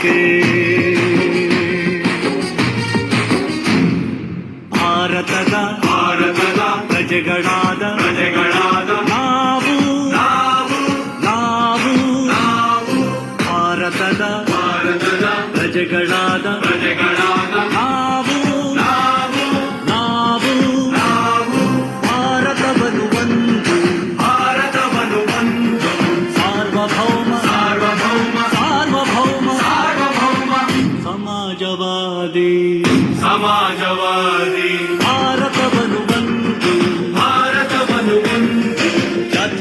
ನಂಬಿಕೆ ಭಾರತದ ಪ್ರಜೆಗಳಾದ ನಾವು ಭಾರತದ ಪ್ರಜೆಗಳಾದ ನಾವು ಭಾರತವನ್ನು ಒಂದು ಸಾರ್ವಭೌಮ ಸಮಾಜವಾದಿ ಭಾರತವನ್ನು ಒಂದು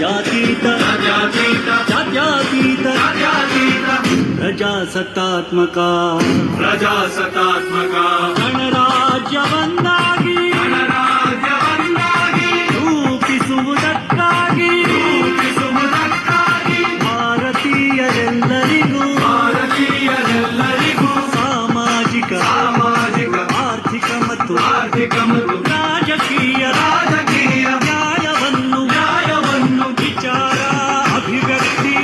ಜಾತ್ಯತೀತ ಪ್ರಜಾಸತ್ತಾತ್ಮಕ ಗಣರಾಜ್ಯವನ್ನಾಗಿ ರೂಪಿಸುವುದಕ್ಕಾಗಿ ಭಾರತೀಯರೆಲ್ಲರಿಗೂ ಸಾಮಾಜಿಕ ಆರ್ಥಿಕ ಮತ್ತು ರಾಜಕೀಯ ನ್ಯಾಯವನ್ನು ವಿಚಾರ ಅಭಿವ್ಯಕ್ತಿ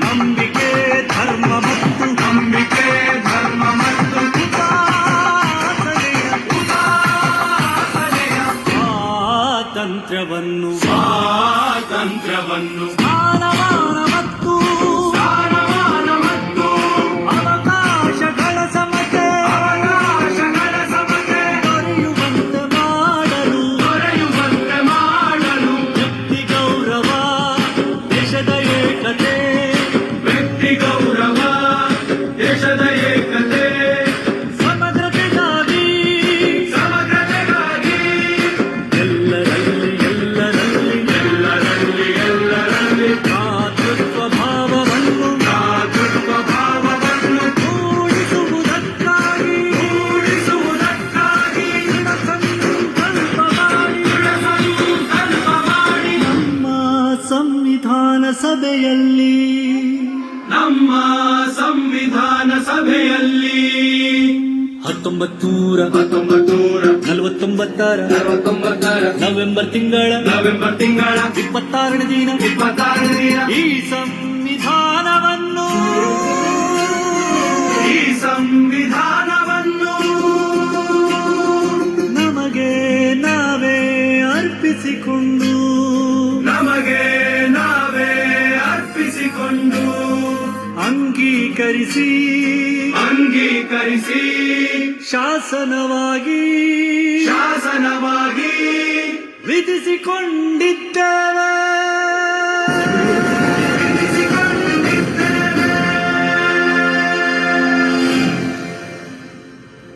ನಂಬಿಕೆ ಧರ್ಮ ಮತ್ತು ಉಪಾಸನೆಯ ಸ್ವಾತಂತ್ರ್ಯವನ್ನು ಸ್ಥಾನಮಾನ ಮತ್ತು ಅವಕಾಶಗಳ ಸಮತೆ ದೊರೆಯುವಂತೆ ಮಾಡಲು ವ್ಯಕ್ತಿ ಗೌರವ ದೇಶದ ಏಕತೆ ಸಮಗ್ರತೆಗಾಗಿ ಎಲ್ಲರಲ್ಲಿ ಭ್ರಾತೃತ್ವ ಭಾವವನ್ನು ಮೂಡಿಸುವುದಕ್ಕಾಗಿ ದೃಢ ಸಂಕಲ್ಪ ಮಾಡಿ ನಮ್ಮ ಸಂವಿಧಾನ ಸಭೆಯಲ್ಲಿ 1949 ನವೆಂಬರ್ ತಿಂಗಳ 26ನೇ ದಿನ ಈ ಸಂವಿಧಾನವನ್ನು ನಮಗೆ ನಾವೇ ಅರ್ಪಿಸಿಕೊಂಡು ಅಂಗೀಕರಿಸಿ ಶಾಸನವಾಗಿ ವಿಧಿಸಿಕೊಂಡಿದ್ದೇವೆ.